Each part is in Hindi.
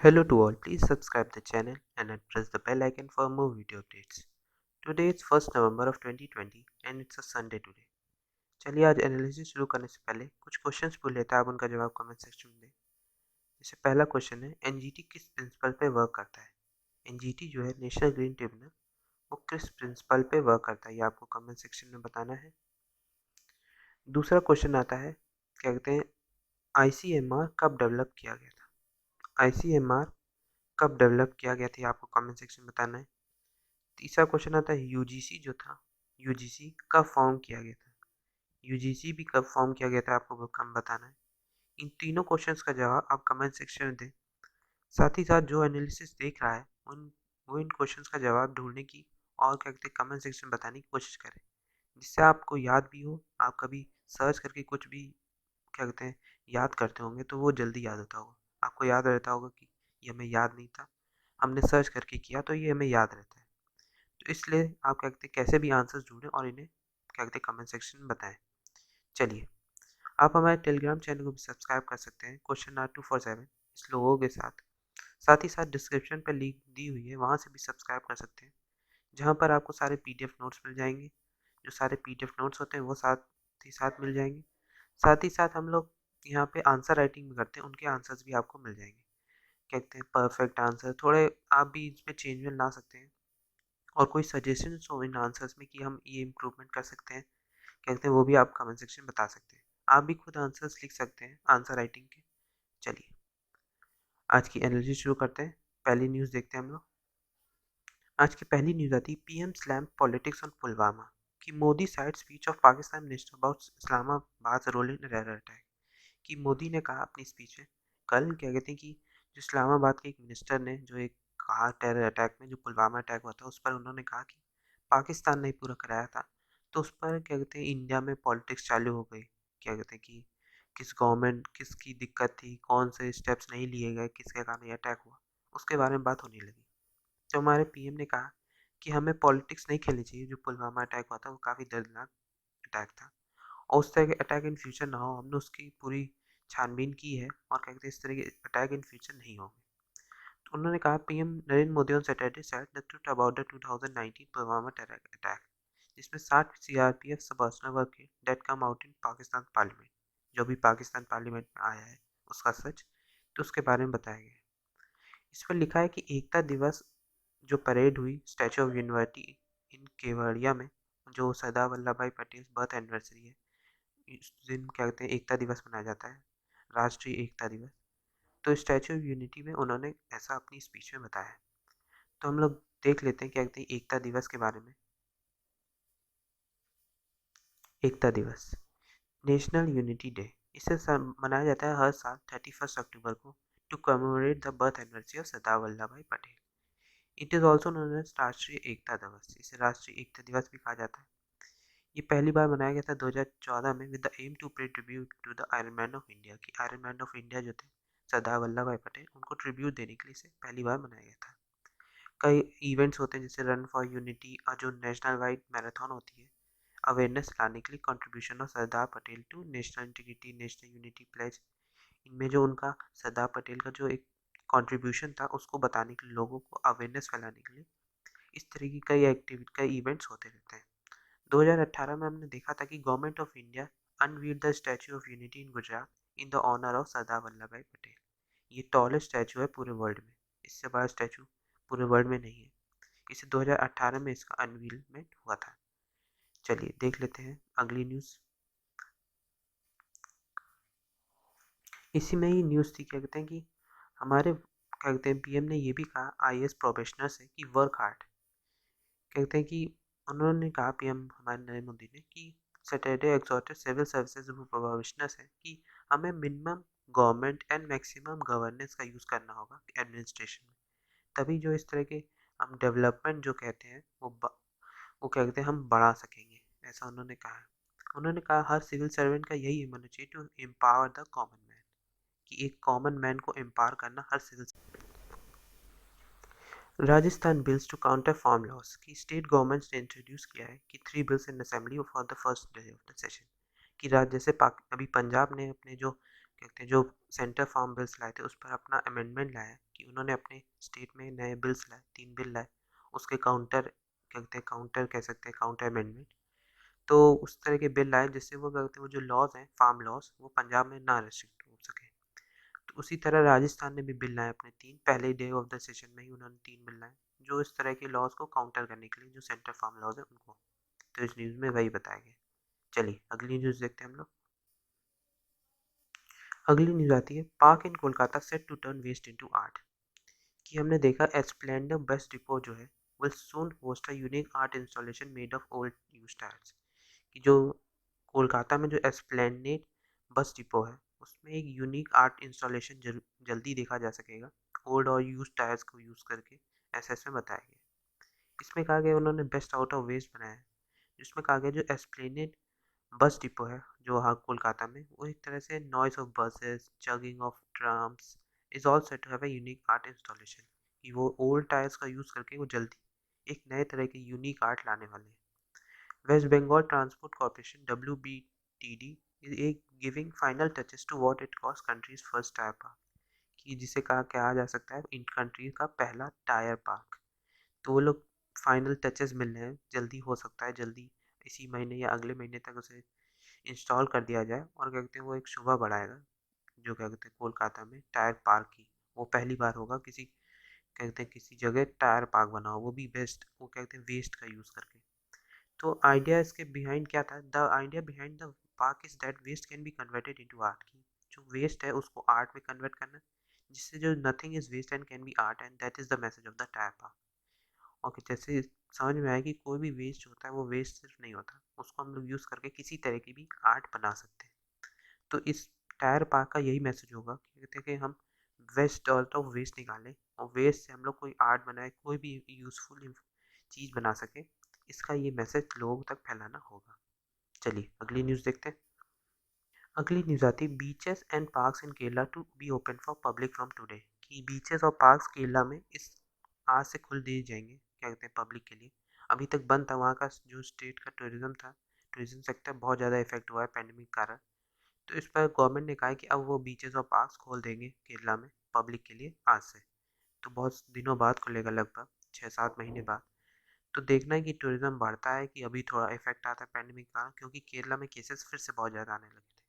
Hello to all, please subscribe the channel and press the bell icon for more video updates. Today is 1st November of 2020 and it's a Sunday today. चलिए आज एनालिसिस शुरू करने से पहले कुछ क्वेश्चंस पूछ लेते हैं, आप उनका जवाब कमेंट सेक्शन में दें। जैसे पहला क्वेश्चन है, एनजीटी किस प्रिंसिपल पे वर्क करता है? एनजीटी जो है नेशनल ग्रीन ट्रिब्यूनल, वो किस प्रिंसिपल पे वर्क करता है, ये आपको कमेंट सेक्शन में बताना है। दूसरा क्वेश्चन आता है, क्या कहते हैं, आईसीएमआर कब डेवलप किया गया था? आईसीएमआर कब डेवलप किया गया था, आपको कमेंट सेक्शन में बताना है। तीसरा क्वेश्चन आता है, यूजीसी जो था, यूजीसी कब फॉर्म किया गया था? यूजीसी भी कब फॉर्म किया गया था, आपको वो कम बताना है। इन तीनों क्वेश्चंस का जवाब आप कमेंट सेक्शन में दें। साथ ही साथ जो एनालिसिस देख रहा है वो इन क्वेश्चंस का जवाब ढूंढने की और क्या कहते हैं कमेंट सेक्शन में बताने की कोशिश करें, जिससे आपको याद भी हो। आप कभी सर्च करके कुछ भी क्या कहते हैं याद करते होंगे तो वो जल्दी याद होता होगा। आपको याद रहता होगा कि ये हमें याद नहीं था, हमने सर्च करके किया तो ये हमें याद रहता है। तो इसलिए आप क्या कहते हैं कैसे भी आंसर्स ढूंढें और इन्हें क्या कहते हैं कमेंट सेक्शन में बताएं। चलिए, आप हमारे टेलीग्राम चैनल को भी सब्सक्राइब कर सकते हैं क्वेश्चन आर 247 इस लोगों के साथ। साथ ही साथ डिस्क्रिप्शन पर लिंक दी हुई है, वहाँ से भी सब्सक्राइब कर सकते हैं, जहाँ पर आपको सारे पीडीएफ नोट्स मिल जाएंगे। जो सारे पीडीएफ नोट्स होते हैं वो साथ ही साथ मिल जाएंगे। साथ ही साथ हम लोग यहाँ पे आंसर राइटिंग भी करते हैं, उनके आंसर्स भी आपको मिल जाएंगे। कहते हैं परफेक्ट आंसर, थोड़े आप भी इसमें चेंजमेंट ला सकते हैं और कोई सजेशंस हो इन आंसर्स में कि हम ये इम्प्रूवमेंट कर सकते हैं, कहते हैं वो भी आप कमेंट सेक्शन में बता सकते हैं। आप भी खुद आंसर्स लिख सकते हैं आंसर राइटिंग के। चलिए आज की एनालिसिस शुरू करते हैं। पहली न्यूज़ देखते हैं हम लोग। आज की पहली न्यूज़ आती है, PM slam politics on Pulwama कि Modi cites speech of Pakistan minister about Islamabad role in terror attack. कि मोदी ने कहा अपनी स्पीच में कल, क्या कहते हैं कि जो इस्लामाबाद के एक मिनिस्टर ने जो एक कहा टेरर अटैक में, जो पुलवामा अटैक हुआ था उस पर उन्होंने कहा कि पाकिस्तान ने पूरा कराया था। तो उस पर क्या कहते हैं इंडिया में पॉलिटिक्स चालू हो गई। क्या कहते हैं कि किस गवर्नमेंट किसकी दिक्कत थी, कौन से स्टेप्स नहीं लिए गए, किसके कारण ये अटैक हुआ, उसके बारे में बात होने लगी। तो हमारे पीएम ने कहा कि हमें पॉलिटिक्स नहीं खेलनी चाहिए। जो पुलवामा अटैक हुआ था वो काफ़ी दर्दनाक अटैक था और उस तरह के अटैक इन फ्यूचर ना हो, हमने उसकी पूरी छानबीन की है और क्या कहते हैं इस तरह के अटैक इन फ्यूचर नहीं होंगे। तो उन्होंने कहा, PM Narendra Modi on Saturday said the truth about the 2019 Pulwama terror attack, जिसमें 60 CRPF personnel work date come out in Pakistan parliament, जो भी पाकिस्तान पार्लियामेंट में आया है उसका सच, तो उसके बारे में बताया गया। इस पर लिखा है कि एकता दिवस जो परेड हुई स्टैचू ऑफ यूनिवर्सिटी इन केवड़िया में, जो सरदार वल्लभ भाई पटेल बर्थ एनिवर्सरी है, इस दिन क्या कहते हैं एकता दिवस मनाया जाता है, राष्ट्रीय एकता दिवस। तो स्टैचू ऑफ यूनिटी में उन्होंने ऐसा अपनी स्पीच में बताया। तो हम लोग देख लेते हैं क्या कहते हैं एकता दिवस के बारे में। एकता दिवस नेशनल यूनिटी डे, इसे मनाया जाता है हर साल 31 अक्टूबर को to commemorate the birth anniversary of Sardar Vallabh Bhai Patel. It is also known as Rashtriya Ekta दिवस, इसे राष्ट्रीय एकता दिवस भी कहा जाता है। ये पहली बार मनाया गया था 2014 में with the aim to pay tribute to the iron man of India, कि आयरन मैन ऑफ इंडिया जो थे सरदार वल्लभ भाई पटेल, उनको ट्रिब्यूट देने के लिए इसे पहली बार मनाया गया था। कई इवेंट्स होते हैं जैसे रन फॉर यूनिटी और जो नेशनल वाइड मैराथन होती है, अवेयरनेस लाने के लिए contribution of Sardar Patel to national integrity national unity pledge. इनमें जो उनका सरदार पटेल का जो एक कंट्रीब्यूशन था उसको बताने के लिए, लोगों को अवेयरनेस फैलाने के लिए इस तरह की कई एक्टिविटी कई इवेंट्स होते रहते हैं। 2018 में हमने देखा था कि government of India unveiled the statue of unity in Gujarat in the honour of Sardar Vallabh Bhai Patel. ये टॉलेस्ट स्टैचू है पूरे वर्ल्ड में, इससे बड़ा स्टैचू पूरे वर्ल्ड में नहीं है। इसे 2018 में इसका अनवीलमेंट हुआ था। चलिए देख लेते हैं अगली न्यूज़। इसी में ही न्यूज़ थी, क्या कहते हैं कि हमारे क्या कहते हैं पीएम ने ये भी कहा आईएएस प्रोफेशनल से कि वर्क हार्ड। कहते हैं कि उन्होंने कहा, पीएम हमारे नरेंद्र मोदी ने, कि सैटरडे एक्सहॉर्टेड सिविल सर्विसेज प्रोफेशनल्स है कि हमें minimum government and maximum governance का यूज़ करना होगा एडमिनिस्ट्रेशन में, तभी जो इस तरह के हम डेवलपमेंट जो कहते हैं वो क्या कहते हैं हम बढ़ा सकेंगे, ऐसा उन्होंने कहा है। उन्होंने कहा हर सिविल सर्वेंट का यही एम होना चाहिए to empower the common man, कि एक कॉमन मैन को एम्पावर करना हर civil. Rajasthan bills to counter farm laws, की स्टेट गवर्नमेंट्स ने इंट्रोड्यूस किया है कि 3 bills in assembly for the first day of the session. कि राज्य जैसे अभी पंजाब ने अपने जो कहते हैं जो सेंटर फार्म बिल्स लाए थे उस पर अपना अमेंडमेंट लाया कि उन्होंने अपने स्टेट में नए बिल्स लाए, 3 बिल लाए, उसके काउंटर कहते हैं काउंटर कह सकते हैं काउंटर अमेंडमेंट। तो उस तरह के बिल लाए जिससे वो कहते हैं वो जो लॉज हैं फार्म लॉज वो पंजाब में ना रेस्ट्रिक्ट हो सके। तो उसी तरह राजस्थान ने भी बिल लाए अपने 3, पहले डे ऑफ द सेशन में ही उन्होंने 3 बिल लाए जो इस तरह के लॉज को काउंटर करने के लिए जो सेंटर फार्म लॉज है उनको। तो इस न्यूज़ में वही बताया गया। चलिए अगली न्यूज़ देखते हैं हम लोग। अगली न्यूज़ आती है park in Kolkata set to turn waste into art. कि हमने देखा एस्प्लेंडर बस डिपो जो है will soon host a unique art installation made of old used tyres. कि जो कोलकाता में जो एस्प्लेनेड बस डिपो है उसमें एक यूनिक आर्ट इंस्टॉलेशन जल्दी देखा जा सकेगा ओल्ड और यूज टायर्स को यूज़ करके, ऐसा इसमें बताया गया। इसमें कहा गया उन्होंने बेस्ट आउट ऑफ वेस्ट बनाया है जिसमें कहा गया जो एस्प्लेनेड बस डिपो है जो हाँ कोलकाता में वो एक तरह से noise of buses chugging of drums is all set to have a unique art installation. कि वो ओल्ड टायर्स का यूज़ करके वो जल्दी एक नए तरह के यूनिक आर्ट लाने वाले हैं। West Bengal transport corporation WBTD is giving final touches to what it calls country's first tyre park. कि जिसे कहा जा सकता है इन कंट्री का पहला टायर पार्क। तो वो लोग फाइनल टचेस मिल रहे हैं, जल्दी हो सकता है जल्दी इसी महीने या अगले महीने तक उसे इंस्टॉल कर दिया जाए और क्या कहते हैं वो एक शोभा बढ़ाएगा जो क्या कहते हैं कोलकाता में टायर पार्क की। वो पहली बार होगा किसी कहते हैं किसी जगह टायर पार्क बना हो वो भी बेस्ट वो कहते हैं वेस्ट का यूज़ करके। तो आइडिया इसके बिहाइंड क्या था, the idea behind the park is that waste can be converted into art. की जो वेस्ट है उसको आर्ट में कन्वर्ट करना जिससे जो nothing is waste and can be art and that is the message of the tyre park. Okay जैसे समझ में आया कि कोई भी वेस्ट होता है वो वेस्ट सिर्फ नहीं होता, उसको हम लोग यूज़ करके किसी तरह की भी आर्ट बना सकते हैं। तो इस टायर पार्क का यही मैसेज होगा कि कहते हैं कि हम वेस्ट आउट ऑफ वेस्ट निकालें और वेस्ट से हम लोग कोई आर्ट बनाए कोई भी यूज़फुल चीज़ बना सके। इसका ये मैसेज लोगों तक फैलाना होगा। चलिए अगली न्यूज़ देखते हैं। अगली न्यूज़ आती है beaches and parks in Kerala to be open for public from today. कि बीचेस और पार्क्स केरला में इस आज से खुल दिए जाएंगे क्या कहते हैं पब्लिक के लिए। अभी तक बंद था वहाँ का जो स्टेट का टूरिज्म था, टूरिज्म सेक्टर बहुत ज़्यादा इफेक्ट हुआ है पैंडमिक के कारण। तो इस पर गवर्नमेंट ने कहा है कि अब वो बीचेस और पार्क्स खोल देंगे केरला में पब्लिक के लिए आज से। तो बहुत दिनों बाद खुलेगा, लगभग 6-7 महीने बाद। तो देखना है कि टूरिज्म बढ़ता है कि अभी थोड़ा इफेक्ट आता है पैंडमिक का कारण, क्योंकि केरला में केसेस फिर से बहुत ज़्यादा आने लगे थे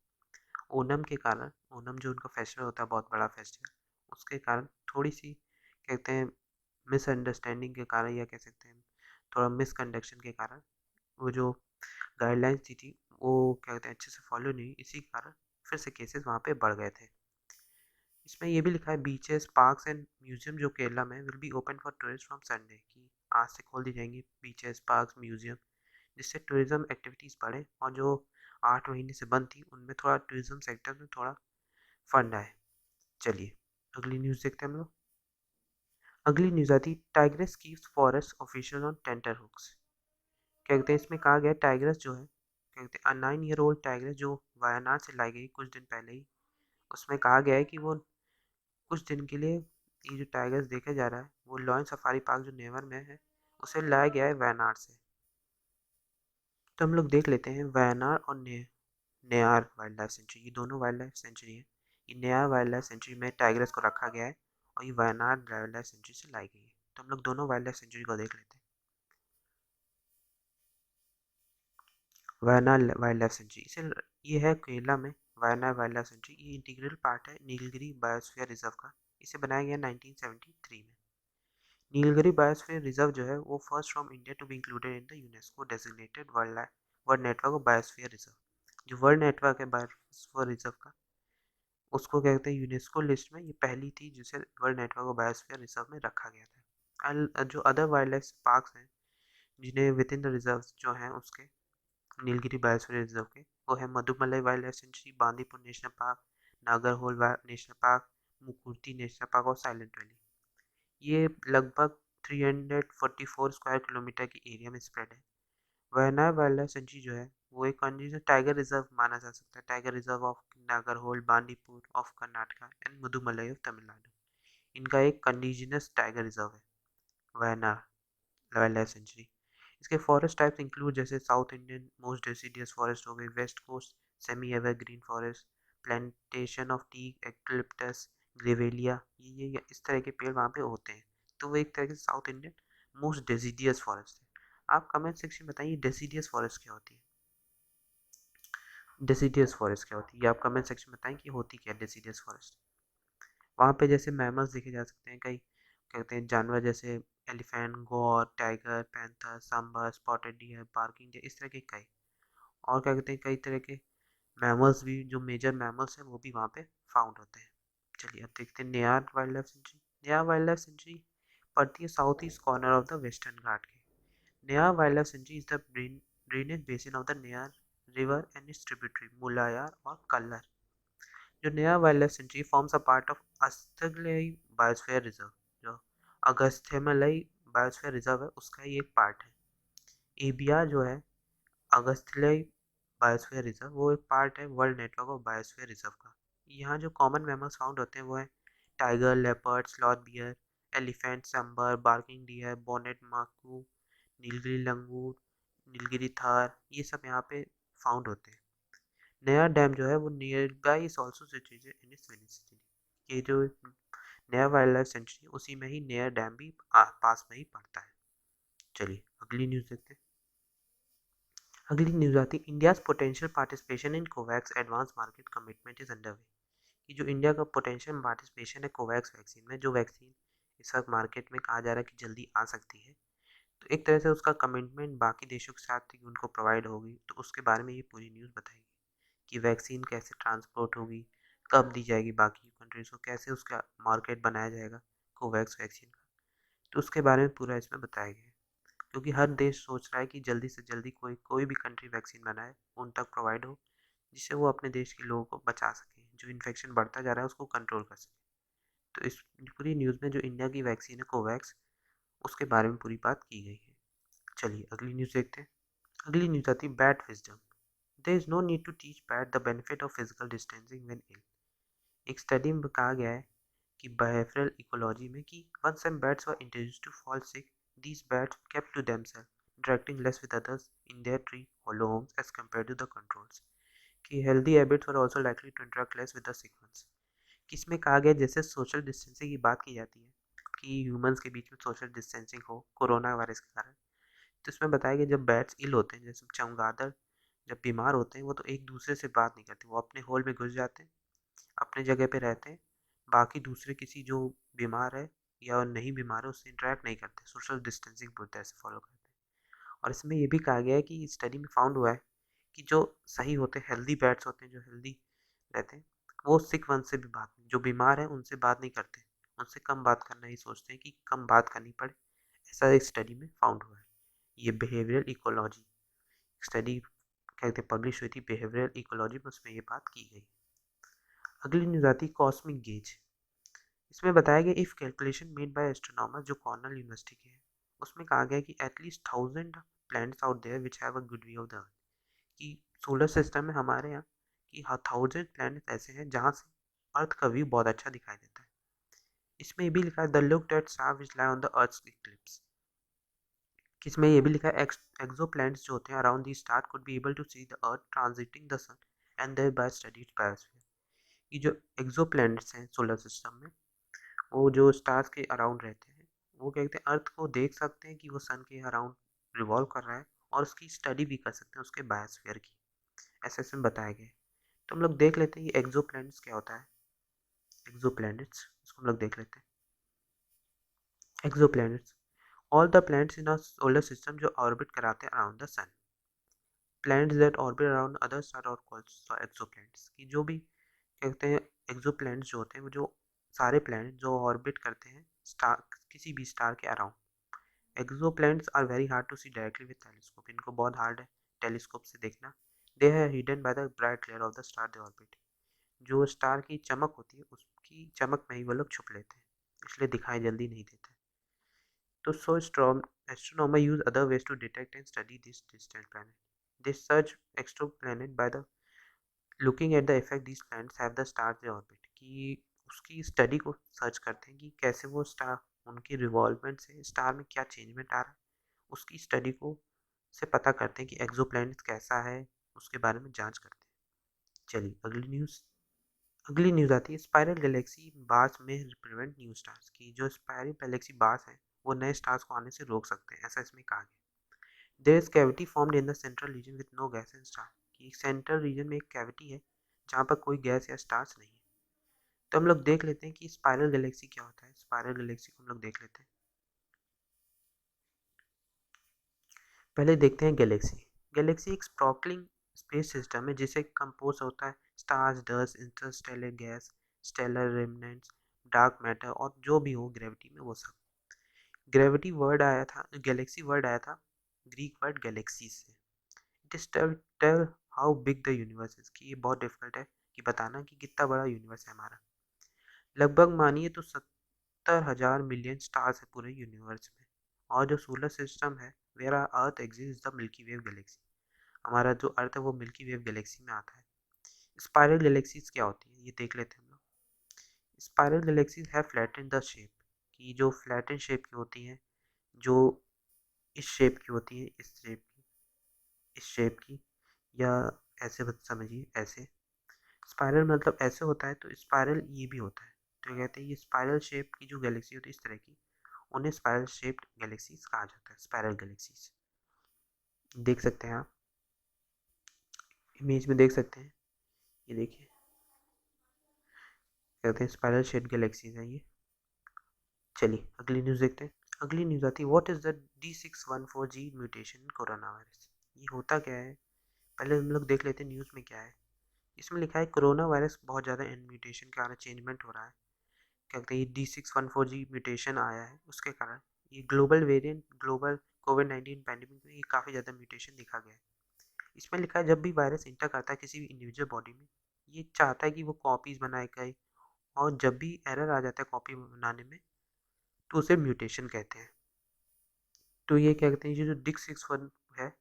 ओनम के कारण। ओनम जो उनका फेस्टिवल होता है बहुत बड़ा फेस्टिवल, उसके कारण थोड़ी सी कहते हैं मिसअंडरस्टैंडिंग के कारण या कह सकते हैं थोड़ा मिसकंडक्शन के कारण वो जो गाइडलाइंस दी थी वो क्या कहते हैं अच्छे से फॉलो नहीं हुई, इसी कारण फिर से केसेस वहाँ पे बढ़ गए थे। इसमें ये भी लिखा है बीचेस पार्क्स एंड म्यूजियम जो केरला में will be open for tourist from Sunday. की आज से खोल दी जाएंगी बीचेस पार्क्स म्यूजियम जिससे टूरिज्म एक्टिविटीज़ बढ़े और जो 8 महीने से बंद थी उनमें थोड़ा टूरिज्म सेक्टर में थोड़ा फंड आए। चलिए अगली न्यूज़ देखते हैं हम लोग। अगली न्यूज़ आती tigress keeps forest official on tenterhooks. क्या कहते हैं इसमें कहा गया टाइग्रेस जो है क्या कहते हैं 9 ईयर ओल्ड टाइग्रेस जो वायनाड से लाई गई कुछ दिन पहले ही, उसमें कहा गया है कि वो कुछ दिन के लिए ये जो टाइगर्स देखा जा रहा है वो लॉयन सफारी पार्क जो नेवर में है उसे लाया गया है वायनाड से। तो हम लोग देख लेते हैं वायनाड और नेयार वाइल्ड लाइफ सेंचुरी, ये दोनों वाइल्ड लाइफ सेंचुरी है। ये नेयार वाइल्ड लाइफ सेंचुरी में टाइगर्स को रखा गया है और ये वायनाड वाइल्ड लाइफ सेंचुरी से लाई गई है। तो हम लोग दोनों वाइल्ड लाइफ सेंचुरी को देख लेते हैं। वायनाड वाइल्ड लाइफ सेंचुरी इसे ये है केरला में। वायनाड वाइल्ड लाइफ सेंचुरी ये इंटीग्रल पार्ट है नीलगिरी बायोस्फीयर रिजर्व का। इसे बनाया गया 1973 में। नीलगिरी बायोस्फीयर रिजर्व जो है वो first from India to be included in the UNESCO designated world network of biosphere reserve. जो वर्ल्ड नेटवर्क है बायोस्फीयर रिजर्व का उसको कहते हैं यूनेस्को लिस्ट में ये पहली थी जिसे world network of biosphere reserve में रखा गया था। जो अदर वाइल्ड लाइफ पार्क हैं जिन्हें विद इन द रिजर्व जो हैं उसके नीलगिरी बायोस्फीयर रिजर्व के वो है Mudumalai wildlife sanctuary, Bandipur national park, Nagarhole national park, Mukurti national park और साइलेंट वैली। ये लगभग 344 स्क्वायर किलोमीटर की एरिया में स्प्रेड है। वायनाड वाइल्ड लाइफ सेंचुरी जो है वो एक कंडीशनल टाइगर रिजर्व माना जा सकता है। Tiger reserve of Nagarhole Bandipur of Karnataka and Mudumalai of Tamil Nadu, इनका एक कंडीजिनस टाइगर रिजर्व है वायनाड वाइल्ड लाइफ सेंचुरी। इसके फॉरेस्ट टाइप्स इंक्लूड जैसे south Indian most deciduous forest हो गई, west coast semi evergreen forest, plantation of tea, eucalyptus, grevillea, ये इस तरह के पेड़ वहाँ पे होते हैं। तो वो एक तरह के south Indian most deciduous forest है। आप कमेंट सेक्शन में बताइए डेसिडियस फॉरेस्ट क्या होती है। डेसिडियस फॉरेस्ट क्या होती है, ये आप कमेंट सेक्शन में बताएं कि होती क्या है डेसिडियस फॉरेस्ट। वहाँ पे जैसे मैमल्स देखे जा सकते हैं, कई कहते हैं जानवर जैसे elephant, gaur, tiger, panther, sambar, spotted deer, barking deer, इस तरह के कई और क्या कहते हैं कई तरह के मैमल्स भी, जो मेजर मैमल्स हैं वो भी वहाँ पे फाउंड होते हैं। चलिए अब देखते हैं Neyyar wildlife sanctuary. Neyyar wildlife sanctuary पड़ती है south east corner of the western Ghat के। Neyyar wildlife sanctuary is the drainage basin of the Neyyar river and its tributary Mullayar और कल्लर। जो नया wildlife sanctuary forms a part of Agasthyamalai biosphere reserve. जो अगस्त्यमलई बायोस्फीयर रिजर्व है उसका ही एक पार्ट है। एबिया जो है अगस्त्यमलई बायोस्फीयर रिजर्व, वो एक पार्ट है world network of biosphere reserve का। यहाँ जो कॉमन मैमल्स फाउंड होते हैं वो है tiger, leopard, sloth bear, elephant, sambar, barking deer, bonnet macaque, Nilgiri langur, Nilgiri tahr, ये सब यहाँ पे फाउंड होते हैं। नया डैम जो है वो nearby is also situated in its विनिसिटी। ये जो नया वाइल्ड लाइफ सेंचुरी उसी में ही नया डैम भी पास में ही पड़ता है। चलिए अगली न्यूज़ देखते हैं। अगली न्यूज़ आती है India's potential participation in Covax advance market commitment is under way. कि जो इंडिया का पोटेंशियल पार्टिसिपेशन है कोवैक्स वैक्सीन में, जो वैक्सीन इस वक्त मार्केट में कहा जा रहा है कि जल्दी आ सकती है, तो एक तरह से उसका कमिटमेंट बाकी देशों के साथ थी कि उनको प्रोवाइड होगी, तो उसके बारे में ये पूरी न्यूज़ बताएगी कि वैक्सीन कैसे ट्रांसपोर्ट होगी, कब दी जाएगी बाकी कंट्रीज़ को, कैसे उसका मार्केट बनाया जाएगा कोवैक्स वैक्सीन का, तो उसके बारे में पूरा इसमें बताया गया है। क्योंकि हर देश सोच रहा है कि जल्दी से जल्दी कोई कोई भी कंट्री वैक्सीन बनाए, उन तक प्रोवाइड हो, जिससे वो अपने देश के लोगों को बचा सके, जो इन्फेक्शन बढ़ता जा रहा है उसको कंट्रोल कर सके। तो इस पूरी न्यूज़ में जो इंडिया की वैक्सीन है कोवैक्स, उसके बारे में पूरी बात की गई है। चलिए अगली न्यूज़ देखते हैं। अगली न्यूज़ आती है bat wisdom. There is no need to teach bat the benefit of physical distancing when ill. एक स्टडी में कहा गया है कि behavioral ecology में कि once some bats were introduced to fall sick, these bats kept to themselves, interacting less with others in their tree hollow homes as compared to the controls. कि healthy habits were also likely to interact less with the sick ones. कि इसमें कहा गया जैसे सोशल डिस्टेंसिंग की बात की जाती है कि ह्यूमंस के बीच में सोशल डिस्टेंसिंग हो कोरोना वायरस के कारण, तो इसमें बताया गया जब बैट्स इल होते हैं, जैसे चमगादड़ जब बीमार होते हैं, वो तो एक दूसरे से बात नहीं करते, वो अपने होल में घुस जाते हैं, अपने जगह पे रहते हैं, बाकी दूसरे किसी जो बीमार है या नहीं बीमार है उससे इंटरेक्ट नहीं करते, सोशल डिस्टेंसिंग पूरी तरह से फॉलो करते हैं। और इसमें ये भी कहा गया है कि स्टडी में फाउंड हुआ है कि जो सही होते हैं, हेल्दी बैट्स होते हैं, जो हेल्दी रहते हैं, वो सिक वन से भी बात नहीं, जो बीमार है उनसे बात नहीं करते, उनसे कम बात करना ही सोचते हैं कि कम बात करनी पड़े। ऐसा एक स्टडी में फाउंड हुआ है। ये बिहेवियरल इकोलॉजी स्टडी कहते पब्लिश हुई थी, बिहेवियरल इकोलॉजी में, उसमें ये बात की गई। अगली न्यूज़ आती है कॉस्मिक गेज। इसमें बताया गया if calculation made by astronomer जो कॉर्नल यूनिवर्सिटी के हैं, उसमें कहा गया कि at least 1000 planets out there which have a good view of the earth. कि सोलर सिस्टम में हमारे यहाँ कि 1000 प्लैनेट ऐसे हैं जहाँ से अर्थ का व्यू बहुत अच्छा दिखाई देता है। इसमें ये भी लिखा है the look at star which lie on the earth Eclipse. इसमें ये भी लिखा है एक्सो प्लैनेट्स जो होते हैं around the star could be able to see the earth transiting the sun and thereby study its biosphere. ये जो एक्सो प्लैनेट्स हैं सोलर सिस्टम में, वो जो स्टार्स के अराउंड रहते हैं, वो क्या कहते हैं अर्थ को देख सकते हैं कि वो सन के अराउंड रिवॉल्व कर रहा है, और उसकी स्टडी भी कर सकते हैं उसके बायोस्फीयर की। ऐसे इसमें बताया गया है। तो हम लोग देख लेते हैं ये एक्सो प्लैनेट्स क्या होता है। एक्सो प्लैनेट्स इसको हम लोग देख लेते हैं। Exoplanets all the planets in our solar system जो ऑर्बिट कराते हैं around the sun. Planets that orbit around other star are called exoplanets. की जो भी कहते हैं एक्सो प्लैनेट्स जो होते हैं वो जो सारे प्लैनेट जो ऑर्बिट करते हैं स्टार, किसी भी स्टार के around. Exoplanets are very hard to see directly with telescope. इनको बहुत हार्ड है टेलीस्कोप से देखना। They are hidden by the bright glare of the star they orbit. जो स्टार की चमक होती है उसकी चमक में ही वो लोग छुप लेते हैं, इसलिए दिखाई जल्दी नहीं देते। तो सो astronomer use other ways to detect and study this distant planet. They search exoplanet by the looking at the effect these planets have the stars they orbit। कि उसकी स्टडी को सर्च करते हैं कि कैसे वो स्टार उनकी रिवॉल्वमेंट से स्टार में क्या चेंजमेंट आ रहा है, उसकी स्टडी को से पता करते हैं कि एक्सोप्लैनेट कैसा है, उसके बारे में जांच करते हैं। चलिए अगली न्यूज़। अगली न्यूज़ आती है, स्पाइरल गैलेक्सी बार्स में प्रिवेंट न्यू स्टार्स की। जो स्पाइरल गैलेक्सी बार्स हैं वो नए स्टार्स को आने से रोक सकते हैं, ऐसा इसमें कहा गया। There is cavity formed in the central region with no gas and star, कि सेंट्रल रीजन में एक कैविटी है जहाँ पर कोई गैस या स्टार्स नहीं है। तो हम लोग देख लेते हैं कि स्पाइरल गैलेक्सी क्या होता है। स्पाइरल गैलेक्सी को हम लोग देख लेते हैं। पहले देखते हैं गैलेक्सी। गैलेक्सी एक स्पार्कलिंग स्पेस सिस्टम है जिसे कंपोज होता है stars, dust, interstellar gas, stellar remnants, dark matter और जो भी हो ग्रेविटी में वो सब। ग्रेविटी वर्ड आया था, गैलेक्सी वर्ड आया था ग्रीक वर्ड गैलेक्सी से। It is tell how big the universe is, कि ये बहुत डिफिकल्ट है कि बताना कि कितना बड़ा यूनिवर्स है हमारा। लगभग मानिए तो 70,000 मिलियन स्टार्स है पूरे यूनिवर्स में। और जो सोलर सिस्टम है where are earth exist the milky way galaxy, हमारा जो अर्थ है वो मिल्की वेव गैलेक्सी में आता है। स्पाइरल गैलेक्सीज क्या होती है ये देख लेते हैं हम लोग। स्पाइरल गैलेक्सीज है फ्लैटेंड द शेप, कि जो फ्लैटेंड शेप की होती हैं, जो इस शेप की होती है, इस शेप की, या ऐसे बस समझिए ऐसे। स्पाइरल मतलब ऐसे होता है, तो स्पाइरल ये भी होता है। तो कहते हैं ये स्पाइरल शेप की जो गैलेक्सी होती है इस तरह की, उन्हें स्पाइरल शेप्ड गैलेक्सीज कहा जाता है, स्पाइरल गैलेक्सीज। देख सकते हैं आप इमेज में, देख सकते हैं, ये देखिए, कहते हैं स्पाइरल शेप्ड गैलेक्सीज हैं ये। चलिए अगली न्यूज़ देखते हैं। अगली न्यूज़ आती है, what is the D614G mutation corona virus. ये होता क्या है, पहले हम लोग देख लेते हैं न्यूज़ में क्या है। इसमें लिखा है कोरोना वायरस बहुत ज़्यादा म्यूटेशन के कारण चेंजमेंट हो रहा है। क्या कहते हैं, D614G म्यूटेशन आया है, उसके कारण ये ग्लोबल वेरिएंट, ग्लोबल कोविड-19 पैंडेमिक में ये काफ़ी ज़्यादा म्यूटेशन देखा गया है। इसमें लिखा है जब भी वायरस इंटर करता है किसी भी इंडिविजुअल बॉडी में, ये चाहता है कि वो कॉपीज़ बनाए गए, और जब भी एरर आ जाता है कॉपी बनाने में तो उसे म्यूटेशन कहते हैं। तो ये क्या कहते हैं, ये जो DIC61 है,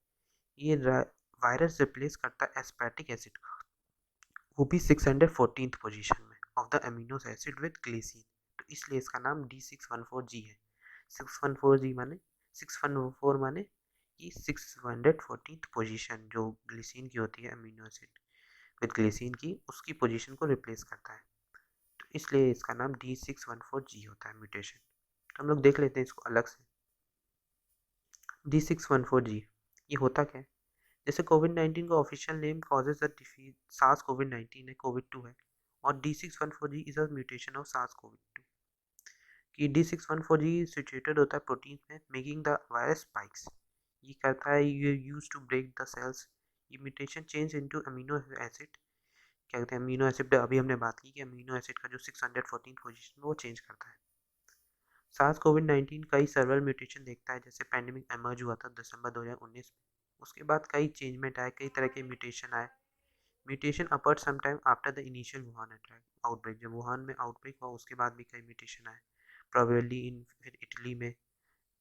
ये वायरस रिप्लेस करता है एस्पेटिक एसिड का, वो भी 614th पोजीशन में of the amino acid with glycine. तो इसलिए इसका नाम D614G है। 614G माने 614 माने कि 614th पोजीशन जो ग्लिसिन की होती है, अमीनो एसिड विद ग्लिसिन की, उसकी पोजीशन को रिप्लेस करता है। तो इसलिए इसका नाम D614G होता है म्यूटेशन। तो हम लोग देख लेते हैं इसको अलग से। D614G ये होता क्या है। जैसे कोविड-19 का official name causes the disease SARS कोविड-19 है, कोविड-2 है, और D614G is a mutation of SARS COVID two. कि D614G सिचुएटेड होता है प्रोटीन में, मेकिंग द वायरस स्पाइक्स। ये करता है, ये use to break the cells. ये mutation change into amino acid, क्या कहते हैं, अमीनो एसिड, अभी हमने बात की कि अमीनो एसिड का जो 614 पोजीशन वो चेंज करता है। सार्स कोविड-19 कई सर्वल म्यूटेशन देखता है, जैसे पैंडेमिक एमर्ज हुआ था दिसंबर 2019 में। उसके बाद कई चेंजमेंट आए, कई तरह के म्यूटेशन आए। Mutation appeared sometime after the initial Wuhan attack outbreak, जब वुहान में आउटब्रेक हुआ उसके बाद भी कई म्यूटेशन आए, प्रोबेबली इन फिर इटली में।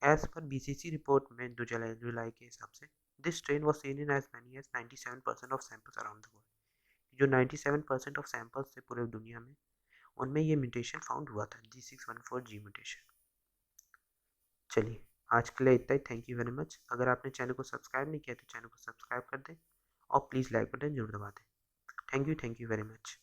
एज पर BCC रिपोर्ट में 2 जुलाई के हिसाब से, this strain was seen in as many as 97% of samples around the world. जो 97% ऑफ सैंपल्स थे पूरे दुनिया में, उनमें ये म्यूटेशन फाउंड हुआ था, D614G म्यूटेशन। चलिए आज के लिए इतना ही। Thank you very much. अगर आपने चैनल को सब्सक्राइब नहीं किया तो चैनल को सब्सक्राइब कर दें, और प्लीज़ लाइक बटन जरूर दबा दें। Thank you very much.